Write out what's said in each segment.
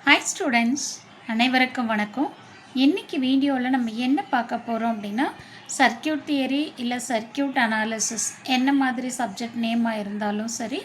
Hi students, அனைவருக்கும் வணக்கம். இன்றைக்கி வீடியோவில் நம்ம என்ன பார்க்க போகிறோம் அப்படின்னா, சர்க்கியூட் தியரி இல்லை சர்க்கியூட் அனாலிசிஸ் என்ன மாதிரி சப்ஜெக்ட் நேமாக இருந்தாலும் சரி,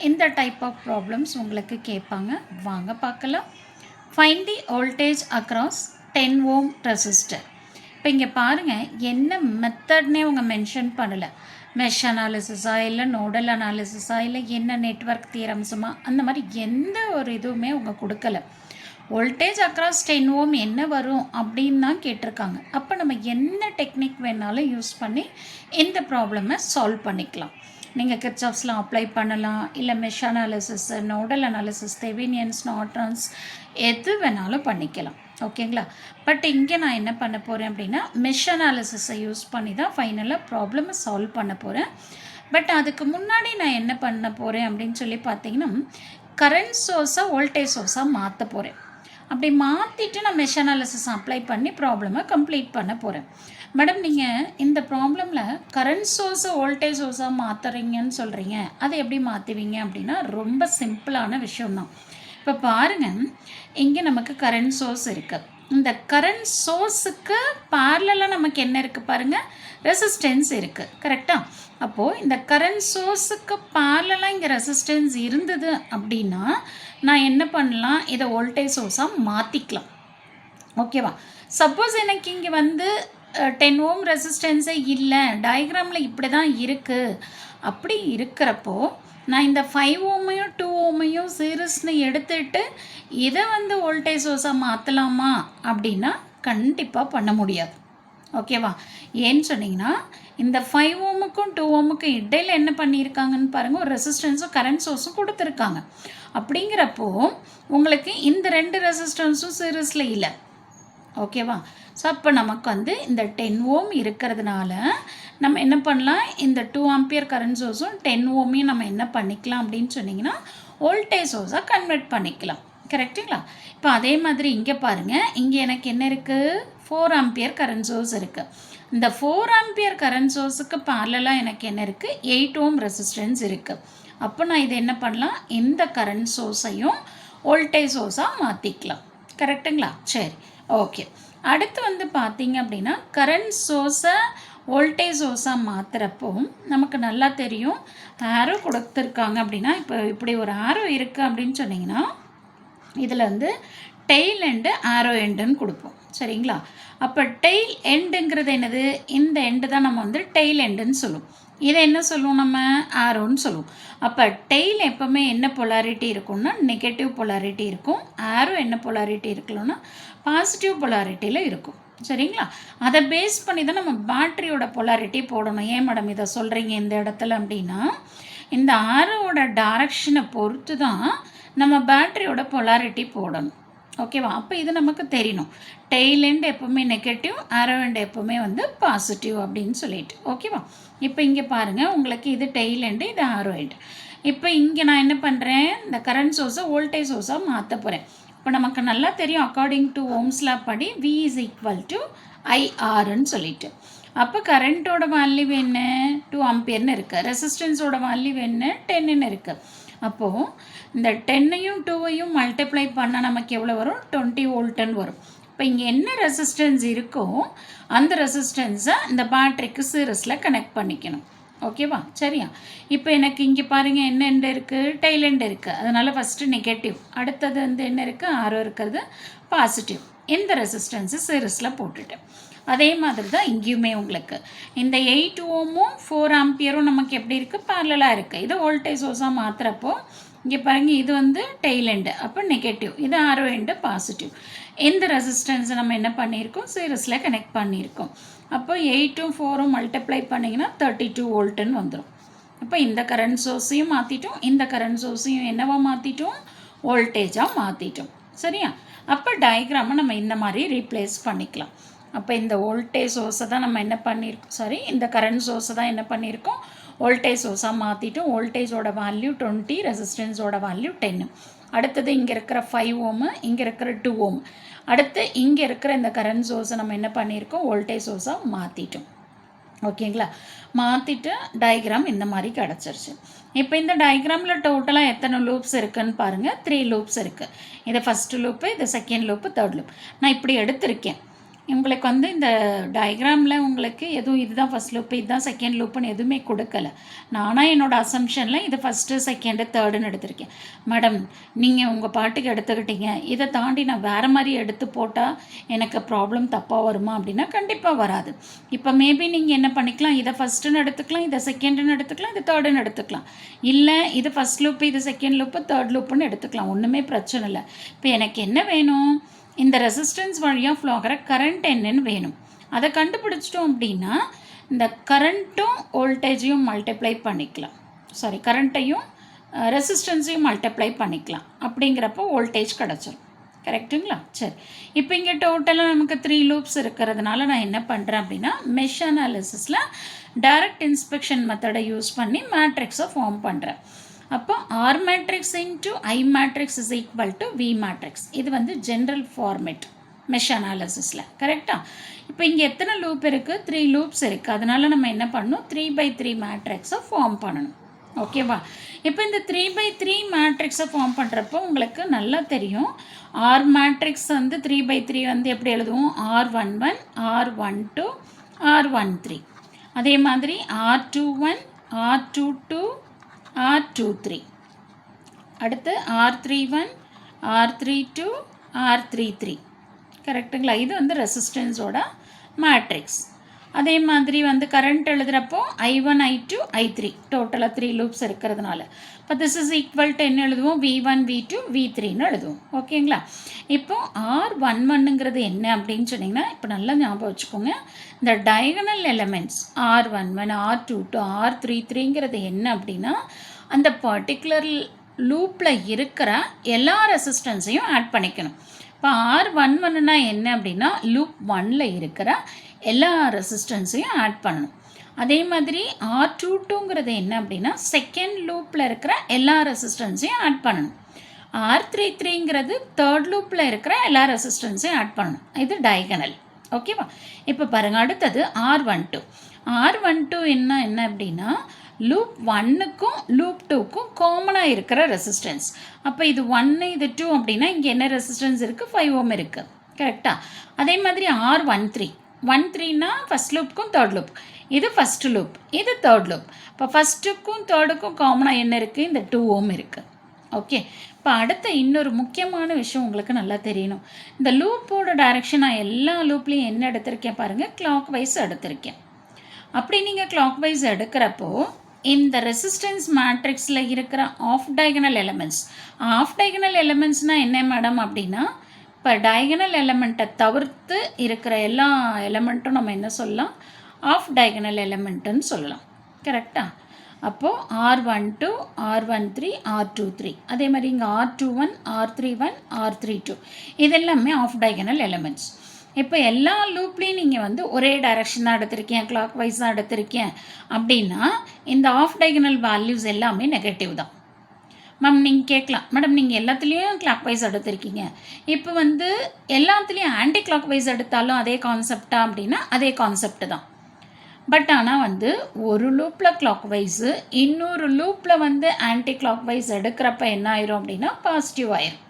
இந்த டைப் ஆஃப் ப்ராப்ளம்ஸ் உங்களுக்கு கேட்பாங்க. வாங்க பார்க்கலாம். ஃபைண்ட் தி வோல்டேஜ் அக்ராஸ் 10 ஓம் ரெசிஸ்டர். இப்போ இங்கே பாருங்கள், என்ன மெத்தட்னே அவங்க மென்ஷன் பண்ணலை. மெஷ் அனாலிசிஸா இல்லை நோடல் அனாலிசிஸா இல்லை என்ன நெட்வொர்க் தியரம்ஸுமா, அந்த மாதிரி எந்த ஒரு இதுவுமே அவங்க கொடுக்கல. வோல்டேஜ் அக்ராஸ் 10 ஓம் என்ன வரும் அப்படின்னு தான் கேட்டிருக்காங்க. அப்போ நம்ம என்ன டெக்னிக் வேணாலும் யூஸ் பண்ணி இந்த ப்ராப்ளமை சால்வ் பண்ணிக்கலாம். நீங்கள் கிர்ச்சாஃப்ஸ்லாம் அப்ளை பண்ணலாம், இல்லை mesh analysis, nodal analysis, Thevenin's, Norton's எது வேணாலும் பண்ணிக்கலாம். ஓகேங்களா? பட் இங்கே நான் என்ன பண்ண போகிறேன் அப்படின்னா, மெஷ் அனாலிசிஸை யூஸ் பண்ணி தான் ஃபைனலாக ப்ராப்ளமை சால்வ் பண்ண போகிறேன். பட் அதுக்கு முன்னாடி நான் என்ன பண்ண போகிறேன் அப்படின்னு சொல்லி பார்த்தீங்கன்னா, கரண்ட் சோர்ஸை வோல்டேஜ் சோர்ஸாக மாற்ற போகிறேன். அப்படி மாற்றிட்டு நான் மெஷ் அனாலிசிஸ் அப்ளை பண்ணி ப்ராப்ளமை கம்ப்ளீட் பண்ண போகிறேன். மேடம், நீங்கள் இந்த ப்ராப்ளமில் கரண்ட் சோர்ஸை வோல்டேஜ் சோர்ஸாக மாற்றுறீங்கன்னு சொல்கிறீங்க, அதை எப்படி மாற்றுவீங்க அப்படின்னா, ரொம்ப சிம்பிளான விஷயம்தான். இப்போ பாருங்கள், இங்கே நமக்கு கரண்ட் சோர்ஸ் இருக்குது. இந்த கரண்ட் சோர்ஸுக்கு பேரலாக நமக்கு என்ன இருக்குது பாருங்கள், ரெசிஸ்டன்ஸ் இருக்குது. கரெக்டாக? அப்போது இந்த கரண்ட் சோர்ஸுக்கு பேரலாக இங்கே ரெசிஸ்டன்ஸ் இருந்தது அப்படின்னா நான் என்ன பண்ணலாம், இதை வோல்டேஜ் சோர்ஸாக மாற்றிக்கலாம். ஓகேவா? சப்போஸ் எனக்கு இங்கே 10 ஓம் ரெசிஸ்டன்ஸே இல்லை, டயக்ராமில் இப்படி தான் இருக்குது, அப்படி இருக்கிறப்போ நான் இந்த 5 ஓமையும் 2 ஓமையும் சீரிஸ்னு எடுத்துகிட்டு இதை வோல்டேஜ் சோர்ஸாக மாற்றலாமா அப்படின்னா கண்டிப்பாக பண்ண முடியாது. ஓகேவா? ஏன்னு சொன்னிங்கன்னா, இந்த 5 ஓமுக்கும் 2 ஓமுக்கும் இடையில் என்ன பண்ணியிருக்காங்கன்னு பாருங்கள், ஒரு ரெசிஸ்டன்ஸும் கரண்ட் சோர்ஸும் கொடுத்துருக்காங்க. அப்படிங்கிறப்போ உங்களுக்கு இந்த 2 ரெசிஸ்டன்ஸும் சீரிஸில் இல்லை. ஓகேவா? ஸோ அப்போ நமக்கு இந்த 10 ஓம் இருக்கிறதுனால நம்ம என்ன பண்ணலாம், இந்த 2 ஆம்பியர் கரண்ட் சோர்ஸும் 10 ஓமையும் நம்ம என்ன பண்ணிக்கலாம் அப்படின்னு சொன்னிங்கன்னா, வோல்டேஜ் சோர்ஸாக கன்வெர்ட் பண்ணிக்கலாம். கரெக்டுங்களா? இப்போ அதே மாதிரி இங்கே பாருங்கள், இங்கே எனக்கு என்ன இருக்குது, 4 ஆம்பியர் கரண்ட் சோர்ஸ் இருக்குது. இந்த 4 ஆம்பியர் கரண்ட் சோர்ஸுக்கு பேரலாக எனக்கு என்ன இருக்குது, 8 ஓம் ரெசிஸ்டன்ஸ் இருக்குது. அப்போ நான் இது என்ன பண்ணலாம், இந்த கரண்ட் சோர்ஸையும் வோல்டேஜ் சோர்ஸாக மாற்றிக்கலாம். கரெக்டுங்களா? சரி, ஓகே. அடுத்து பார்த்தீங்க அப்படின்னா, கரண்ட் சோர்ஸை வோல்டேஜ் சோர்ஸாக மாற்றுறப்போ நமக்கு நல்லா தெரியும், ஆரோ கொடுத்துருக்காங்க அப்படின்னா, இப்போ இப்படி ஒரு ஆரோ இருக்குது அப்படின்னு சொன்னிங்கன்னா, இதில் டெய்ல் எண்டு ஆரோ எண்டுன்னு கொடுப்போம். சரிங்களா? அப்போ டெய்ல் எண்டுங்கிறது என்னது, இந்த எண்டு தான் நம்ம டெய்ல் எண்டுன்னு சொல்லுவோம். இதை என்ன சொல்லுவோம், நம்ம ஆரோன்னு சொல்லுவோம். அப்போ டெய்ல் எப்போவுமே என்ன பொலாரிட்டி இருக்கும்னா நெகட்டிவ் பொலாரிட்டி இருக்கும். ஆரோ என்ன பொலாரிட்டி இருக்கணும்னா பாசிட்டிவ் பொலாரிட்டியில் இருக்கும். சரிங்களா? அதை பேஸ் பண்ணி தான் நம்ம பேட்டரியோட பொலாரிட்டி போடணும். ஏன் மேடம் இதை சொல்கிறீங்க இந்த இடத்துல அப்படின்னா, இந்த ஆரோவோட டைரக்ஷனை பொறுத்து தான் நம்ம பேட்டரியோட பொலாரிட்டி போடணும். ஓகேவா? அப்போ இது நமக்கு தெரியணும். டெய்ல் எண்ட் எப்போவுமே நெகட்டிவ், ஆரோ எண்ட் எப்போவுமே பாசிட்டிவ் அப்படின்னு சொல்லிட்டு. ஓகேவா? இப்போ இங்கே பாருங்கள், உங்களுக்கு இது டெய்ல் எண்டு, இது ஆரோ எண்ட். இப்போ இங்கே நான் என்ன பண்ணுறேன், இந்த கரண்ட் சோர்ஸை வோல்டேஜ் சோர்ஸாக மாற்ற போகிறேன். இப்போ நமக்கு நல்லா தெரியும், அக்கார்டிங் டு ஓம்ஸ் லா படி V is equal to IRன்னு சொல்லிட்டு. அப்போ கரண்ட்டோட வேல்யூ என்ன, 2 ஆம்பியர்னு இருக்குது. ரெசிஸ்டன்ஸோட வேல்யூ என்ன, 10ன்னு இருக்குது. அப்போது இந்த 10ஐயும் 2ஐயும் மல்டிப்ளை பண்ணால் நமக்கு எவ்வளோ வரும், 20 வோல்ட்டுன்னு வரும். இப்போ இங்கே என்ன ரெசிஸ்டன்ஸ் இருக்கோ அந்த ரெசிஸ்டன்ஸை இந்த பேட்டரிக்கு சீரிஸில் கனெக்ட் பண்ணிக்கணும். ஓகேவா? சரியா? இப்போ எனக்கு இங்கே பாருங்கள், என்ன எண்டு இருக்குது, டெய்ல் எண்டு இருக்குது. அதனால் ஃபஸ்ட்டு நெகட்டிவ், அடுத்தது என்ன இருக்குது, ஆரோ இருக்கிறது பாசிட்டிவ். இந்த ரெசிஸ்டன்ஸை சீரிஸில் போட்டுட்டேன். அதே மாதிரி தான் இங்கேயுமே உங்களுக்கு இந்த 8 ஓமும் 4 ஆம்பியரும் நமக்கு எப்படி இருக்குது, பேரலாக இருக்குது. இது வோல்டேஜ் சோர்ஸாக மாற்றுறப்போ இங்கே பாருங்கள், இது டெய்ல் எண்டு, அப்போ நெகட்டிவ், இது ஆரோ எண்டு பாசிட்டிவ். இந்த ரெசிஸ்டன்ஸை நம்ம என்ன பண்ணியிருக்கோம், சீரிஸில் கனெக்ட் பண்ணியிருக்கோம். அப்போ 8ம் 4ம் மல்டிப்ளை பண்ணிங்கன்னா 32 வோல்ட்டுன்னு வந்துடும். அப்போ இந்த கரண்ட் சோர்ஸையும் மாற்றிட்டோம், இந்த கரண்ட் சோர்ஸையும் என்னவா மாற்றிட்டோம், வோல்டேஜாக மாற்றிட்டோம். சரியா? அப்போ டயக்ராமை நம்ம இந்த மாதிரி ரீப்ளேஸ் பண்ணிக்கலாம். அப்போ இந்த வோல்டேஜ் சோர்ஸை தான் நம்ம என்ன பண்ணியிருக்கோம், இந்த கரண்ட் சோர்ஸை தான் என்ன பண்ணியிருக்கோம், வோல்டேஜ் சோர்ஸாக மாற்றிட்டோம். வோல்டேஜோட வேல்யூ 20, ரெசிஸ்டன்ஸோட வேல்யூ 10. அடுத்தது இங்கே இருக்கிற 5 ஓமு, இங்கே இருக்கிற 2 ஓம். அடுத்து இங்கே இருக்கிற இந்த கரண்ட் சோர்ஸை நம்ம என்ன பண்ணியிருக்கோம், வோல்டேஜ் சோர்ஸாக மாற்றிட்டோம். ஓகேங்களா? மாற்றிட்டு டயக்ராம் இந்த மாதிரி கிடச்சிருச்சு. இப்போ இந்த டயக்ராமில் டோட்டலாக எத்தனை லூப்ஸ் இருக்குதுன்னு பாருங்கள். 3 லூப்ஸ் இருக்குது. இது ஃபஸ்ட்டு லூப்பு, இது செகண்ட் லூப்பு, தேர்ட் லூப். நான் இப்படி எடுத்திருக்கேன். உங்களுக்கு வந்து இந்த டயக்ராமில் உங்களுக்கு எதுவும் இதுதான் ஃபஸ்ட் லூப்பு, இதுதான் செகண்ட் லூப்புன்னு எதுவுமே கொடுக்கல. நானாக என்னோடய அசம்ஷனில் இது ஃபஸ்ட்டு, செகண்டு, தேர்டுன்னு எடுத்திருக்கேன். மேடம், நீங்கள் உங்கள் பாட்டுக்கு எடுத்துக்கிட்டீங்க, இதை தாண்டி நான் வேறு மாதிரி எடுத்து போட்டால் எனக்கு ப்ராப்ளம் தப்பாக வருமா அப்படின்னா கண்டிப்பாக வராது. இப்போ மேபி நீங்கள் என்ன பண்ணிக்கலாம், இதை ஃபஸ்ட்டுன்னு எடுத்துக்கலாம், இதை செகண்டுன்னு எடுத்துக்கலாம், இது தேர்டுன்னு எடுத்துக்கலாம். இல்லை இது ஃபஸ்ட் லூப்பு, இது செகண்ட் லூப்பு, தேர்ட் லூப்புன்னு எடுத்துக்கலாம். ஒன்றுமே பிரச்சனை இல்லை. இப்போ எனக்கு என்ன வேணும், இந்த ரெசிஸ்டன்ஸ் வழியாக ஃப்ளோ ஆகிற கரண்ட் என்னன்னு வேணும். அதை கண்டுபிடிச்சிட்டோம் அப்படின்னா இந்த கரண்ட்டும் வோல்டேஜையும் மல்டிப்ளை பண்ணிக்கலாம். கரண்ட்டையும் ரெசிஸ்டன்ஸையும் மல்டிப்ளை பண்ணிக்கலாம். அப்படிங்கிறப்போ வோல்டேஜ் கிடச்சிரும். கரெக்டுங்களா? சரி, இப்போ இங்கே டோட்டலாக நமக்கு 3 லூப்ஸ் இருக்கிறதுனால நான் என்ன பண்ணுறேன் அப்படின்னா மெஷ் அனாலிசிஸில் டைரக்ட் இன்ஸ்பெக்ஷன் மெத்தடை யூஸ் பண்ணி மேட்ரிக்ஸை ஃபார்ம் பண்ணுறேன். அப்போ R matrix into I matrix is equal to V matrix. இது வந்து ஜென்ரல் ஃபார்மேட் மெஷ் அனாலிசிஸில். கரெக்டாக? இப்போ இங்கே எத்தனை லூப் இருக்குது? 3 லூப்ஸ் இருக்குது. அதனால் நம்ம என்ன பண்ணணும், 3x3 மேட்ரிக்ஸை ஃபார்ம் பண்ணணும். ஓகேவா? இப்போ இந்த 3x3 மேட்ரிக்ஸை ஃபார்ம் பண்ணுறப்போ உங்களுக்கு நல்லா தெரியும். ஆர் மேட்ரிக்ஸ் வந்து 3x3 வந்து எப்படி எழுதுவோம், R11, R12, R13. அதே மாதிரி R21, R22, R23. அடுத்து R31, R32, R33. கரெக்டுங்களா? இது வந்து ரெசிஸ்டன்ஸோட மேட்ரிக்ஸ். அதே மாதிரி வந்து கரண்ட் எழுதுகிறப்போ I1, I2, I3 டோட்டலாக 3 லூப்ஸ் இருக்கிறதுனால இப்போ திஸ் இஸ் ஈக்குவல் டு என்ன எழுதுவோம், V1, V2, V3ன்னு எழுதுவோம். ஓகேங்களா? இப்போது R11ங்கிறது என்ன அப்படின்னு சொன்னிங்கன்னா இப்போ நல்லா ஞாபகம் வச்சுக்கோங்க. இந்த டயகனல் எலமெண்ட்ஸ் R11, R22, R33ங்கிறது என்ன அப்படின்னா அந்த பர்டிகுலர் லூப்பில் இருக்கிற எல்லா ரெசிஸ்டன்ஸையும் ஆட் பண்ணிக்கணும். இப்போ R11னா என்ன அப்படின்னா லூப் 1ல் இருக்கிற எல்லா ரெசிஸ்டன்ஸையும் ஆட் பண்ணணும். அதே மாதிரி R22ங்கிறது என்ன அப்படின்னா செகண்ட் லூப்பில் இருக்கிற எல்லா ரெசிஸ்டன்ஸையும் ஆட் பண்ணணும். R33ங்கிறது தேர்ட் லூப்பில் இருக்கிற எல்லா ரெசிஸ்டன்ஸையும் ஆட் பண்ணணும். இது டயகனல். ஓகேவா? இப்போ பாருங்கள், அடுத்தது R12. R12 என்ன அப்படின்னா லூப் 1க்கும் லூப் 2க்கும் காமனாக இருக்கிற ரெசிஸ்டன்ஸ். அப்போ இது 1 இது 2 அப்படின்னா இங்கே என்ன ரெசிஸ்டன்ஸ் இருக்குது, 5 ஓம் இருக்குது. கரெக்டாக? அதே மாதிரி R13னா ஃபஸ்ட் லூப்புக்கும் தேர்ட் லூப். இது ஃபஸ்ட்டு லூப், இது தேர்ட் லூப். இப்போ ஃபஸ்ட்டுக்கும் தேர்டுக்கும் காமனாக என்ன இருக்குது, இந்த 2 ஓம் இருக்குது. ஓகே, இப்போ அடுத்த இன்னொரு முக்கியமான விஷயம் உங்களுக்கு நல்லா தெரியணும். இந்த லூப்போட டைரக்ஷன் நான் எல்லா லூப்லேயும் என்ன எடுத்திருக்கேன் பாருங்கள், கிளாக் வைஸ் எடுத்திருக்கேன். அப்படி நீங்கள் கிளாக் வைஸ் எடுக்கிறப்போ இந்த ரெசிஸ்டன்ஸ் மேட்ரிக்ஸில் இருக்கிற ஆஃப் டயகனல் எலமெண்ட்ஸ்னால் என்ன மேடம் அப்படின்னா இப்போ டயகனல் எலமெண்ட்டை தவிர்த்து இருக்கிற எல்லா எலமெண்ட்டும் நம்ம என்ன சொல்லலாம், ஆஃப் டயகனல் எலமெண்ட்டுன்னு சொல்லலாம். கரெக்டாக? அப்போது R12, R13, R23, அதே மாதிரி இங்கே R21, R31, R32 இதெல்லாமே ஆஃப் டயகனல் எலமெண்ட்ஸ். இப்போ எல்லா லூப்லேயும் நீங்கள் வந்து ஒரே டைரக்ஷன் தான் எடுத்திருக்கேன், கிளாக் வைஸ் தான் எடுத்திருக்கேன் அப்படின்னா இந்த ஆஃப் டயகனல் வேல்யூஸ் எல்லாமே நெகட்டிவ் தான். மேம் நீங்கள் கேட்கலாம், மேடம் நீங்கள் எல்லாத்துலேயும் கிளாக் வைஸ் எடுத்திருக்கீங்க, இப்போ வந்து எல்லாத்துலேயும் ஆன்டி கிளாக் வைஸ் எடுத்தாலும் அதே கான்செப்டா அப்படின்னா அதே கான்செப்ட் தான். பட் ஆனால் வந்து ஒரு லூப்பில் கிளாக் வைஸு இன்னொரு லூப்பில் வந்து ஆன்டி கிளாக் வைஸ் எடுக்கிறப்ப என்ன ஆயிரும் அப்படின்னா பாசிட்டிவ் ஆயிரும்.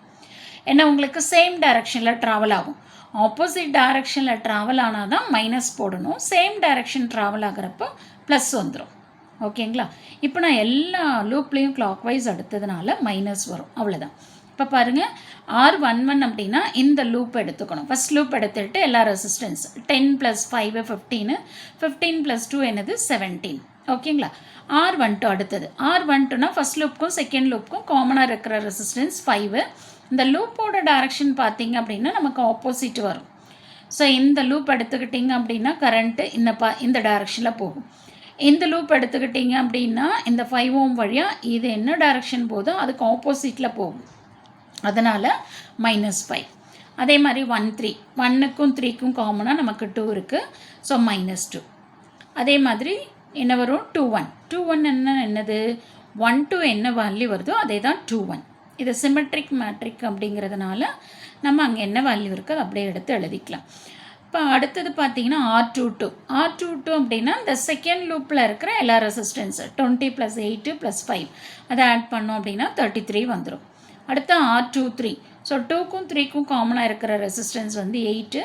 ஏன்னா உங்களுக்கு சேம் டைரக்ஷனில் ட்ராவல் ஆகும். ஆப்போசிட் டைரக்ஷனில் ட்ராவல் ஆனால் தான் மைனஸ் போடணும், சேம் டைரக்ஷன் ட்ராவல் ஆகிறப்போ ப்ளஸ் வந்துடும். ஓகேங்களா? இப்போ நான் எல்லா லூப்லேயும் கிளாக் வைஸ் எடுத்ததுனால மைனஸ் வரும், அவ்வளோதான். இப்போ பாருங்கள், R11 அப்படின்னா இந்த லூப் எடுத்துக்கணும். ஃபஸ்ட் லூப் எடுத்துகிட்டு எல்லா ரெசிஸ்டன்ஸ் 10 + 5 15, 15 + 2 என்னது 17. ஓகேங்களா? R12 அடுத்தது. R12னா ஃபஸ்ட் லூப்புக்கும் செகண்ட் லூப்புக்கும் காமனாக இருக்கிற ரெசிஸ்டன்ஸ் 5. இந்த லூப்போட டைரக்ஷன் பார்த்தீங்க அப்படின்னா நமக்கு ஆப்போசிட் வரும். ஸோ இந்த லூப் எடுத்துக்கிட்டிங்க அப்படின்னா கரண்ட்டு இந்த டைரக்ஷனில் போகும். இந்த லூப் எடுத்துக்கிட்டிங்க அப்படின்னா இந்த 5 ஓம் வழியாக இது என்ன டைரக்ஷன் போதோ அதுக்கு ஆப்போசிட்டில் போகும். அதனால் -5. அதே மாதிரி 1, 3க்கும் 3க்கும் காமனாக நமக்கு 2 இருக்குது. ஸோ -2. அதே மாதிரி என்ன வரும், 2, 1 என்னது 1, 2 என்ன வேல்யூ வருதோ அதே தான் 2, 1. இது சிமெட்ரிக் மேட்ரிக் அப்படிங்கிறதுனால நம்ம அங்கே என்ன வேல்யூ இருக்குது அதை அப்படியே எடுத்து எழுதிக்கலாம். இப்போ அடுத்தது பார்த்தீங்கன்னா R22 அப்படின்னா இந்த செகண்ட் லூப்பில் இருக்கிற எல்லா ரெசிஸ்டன்ஸு 20 + 8 + 5 அதை ஆட் பண்ணோம் அப்படின்னா 33 வந்துடும். அடுத்து R23. ஸோ 2க்கும் 3க்கும் காமனாக இருக்கிற ரெசிஸ்டன்ஸ் வந்து 8.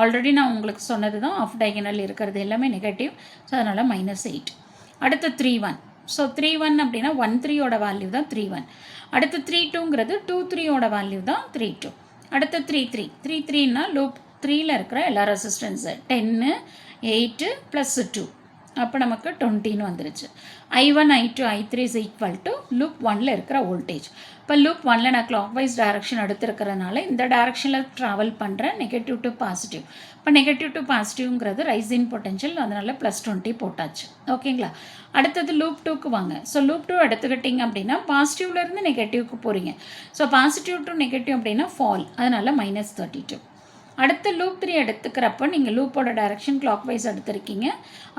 ஆல்ரெடி நான் உங்களுக்கு சொன்னது தான், ஆஃப் டயகனல் இருக்கிறது எல்லாமே நெகட்டிவ். ஸோ அதனால் -8. அடுத்து 31. ஸோ 31 அப்படின்னா 13யோட வேல்யூ தான் 31. அடுத்து 32ங்கிறது 23யோட வேல்யூ தான் 32. அடுத்து 33னா லூப் 3ல் இருக்கிற எல்லா ரெசிஸ்டன்ஸு 10, 8 + 2. அப்போ நமக்கு 20ன்னு வந்துருச்சு. I1, I2, I3 is equal to loop 1ல் இருக்கிற வோல்டேஜ். இப்போ லூப் 1ல் நான் கிளாக் வைஸ் டைரக்ஷன் எடுத்துருக்கிறதுனால இந்த டைரக்ஷனில் ட்ராவல் பண்ணுறேன், நெகட்டிவ் டு பாசிட்டிவ். இப்போ நெகட்டிவ் டு பாசிட்டிவ்ங்கிறது ரைசிங் பொட்டென்ஷியல், அதனால் +20 போட்டாச்சு. ஓகேங்களா? அடுத்தது லூப் 2க்கு வாங்க. ஸோ லூப் 2 எடுத்துக்கிட்டிங்க அப்படின்னா பாசிட்டிவ்லேருந்து நெகட்டிவ்க்கு போகிறீங்க. ஸோ பாசிட்டிவ் டு நெகட்டிவ் அப்படின்னா ஃபால், அதனால் -32. அடுத்து லூப் 3 எடுத்துக்கிறப்போ நீங்கள் லூப்போட டைரக்ஷன் கிளாக் வைஸ் எடுத்திருக்கீங்க.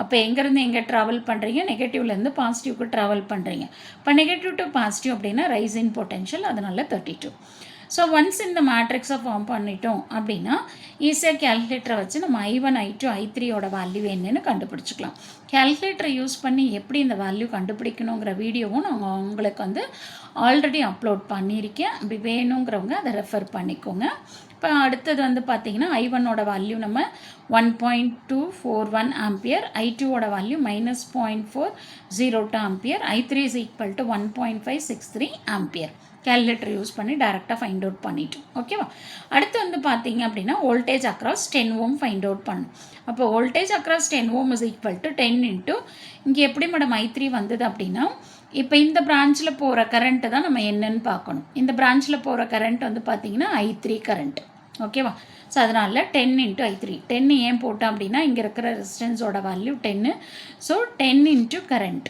அப்போ எங்கேருந்து எங்கே ட்ராவல் பண்ணுறீங்க? நெகட்டிவ்லேருந்து பாசிட்டிவ்க்கு ட்ராவல் பண்ணுறீங்க. இப்போ நெகட்டிவ் டு பாசிட்டிவ் அப்படின்னா ரைஸ் இன் பொட்டென்ஷியல், அதனால் 32. ஸோ ஒன்ஸ் இந்த மேட்ரிக்ஸை ஃபார்ம் பண்ணிட்டோம் அப்படின்னா ஈஸியாக கேல்குலேட்டரை வச்சு நம்ம I1, I2, I3யோட வேல்யூ என்னன்னு கண்டுபிடிச்சிக்கலாம். கேல்குலேட்டரை யூஸ் பண்ணி எப்படி இந்த வேல்யூ கண்டுபிடிக்கணுங்கிற வீடியோவும் நான் உங்களுக்கு வந்து ஆல்ரெடி அப்லோட் பண்ணியிருக்கேன். அப்படி வேணுங்கிறவங்க அதை ரெஃபர் பண்ணிக்கோங்க. இப்போ அடுத்தது வந்து பார்த்திங்கன்னா I1ஓட வேல்யூ நம்ம 1.241 ஆம்பியர், I2ஓட value -0.402 ampere, I3 is equal to 1.563 ampere. Calculator use பண்ணி டைரெக்டாக ஃபைண்ட் அவுட் பண்ணிட்டோம். ஓகேவா? அடுத்து வந்து பார்த்தீங்க அப்படின்னா voltage across 10 ohm find out பண்ணணும். அப்போ voltage across 10 ohm is equal to 10 into இங்கே எப்படி மேடம் I3 வந்தது அப்படின்னா, இப்போ இந்த பிரான்ச்சில் போகிற கரண்ட்டு தான் நம்ம என்னன்னு பார்க்கணும். இந்த பிரான்ச்சில் போகிற கரண்ட் வந்து பார்த்திங்கன்னா I3 கரண்ட். ஓகேவா? ஸோ அதனால் 10 இன்ட்டு I3. 10 ஏன் போட்டோம் அப்படின்னா இங்கே இருக்கிற ரெசிஸ்டன்ஸோட வேல்யூ 10. ஸோ 10 இன்ட்டு கரண்ட்,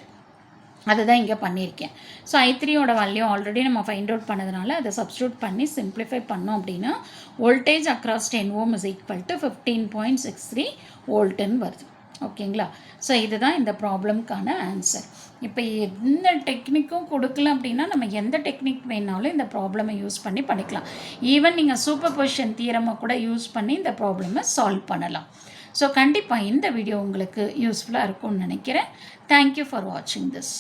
அதுதான் இங்கே பண்ணியிருக்கேன். ஸோ I3யோட வேல்யூ ஆல்ரெடி நம்ம ஃபைண்ட் அவுட் பண்ணதுனால அதை சப்ஸ்டியூட் பண்ணி சிம்பிளிஃபை பண்ணோம் அப்படின்னா voltage across 10 ohm is equal to 15.63 வோல்ட்டுன்னு வருது. ஓகேங்களா? ஸோ இதுதான் இந்த ப்ராப்ளம்க்கான ஆன்சர். இப்போ எந்த டெக்னிக்கும் கொடுக்கல அப்படின்னா நம்ம எந்த டெக்னிக் வேணாலும் இந்த ப்ராப்ளமை யூஸ் பண்ணி பண்ணிக்கலாம். ஈவன் நீங்கள் சூப்பர் பொசிஷன் தியரமை கூட யூஸ் பண்ணி இந்த ப்ராப்ளமை சால்வ் பண்ணலாம். ஸோ கண்டிப்பாக இந்த வீடியோ உங்களுக்கு யூஸ்ஃபுல்லாக இருக்கும்னு நினைக்கிறேன். தேங்க்யூ ஃபார் வாட்சிங் திஸ்.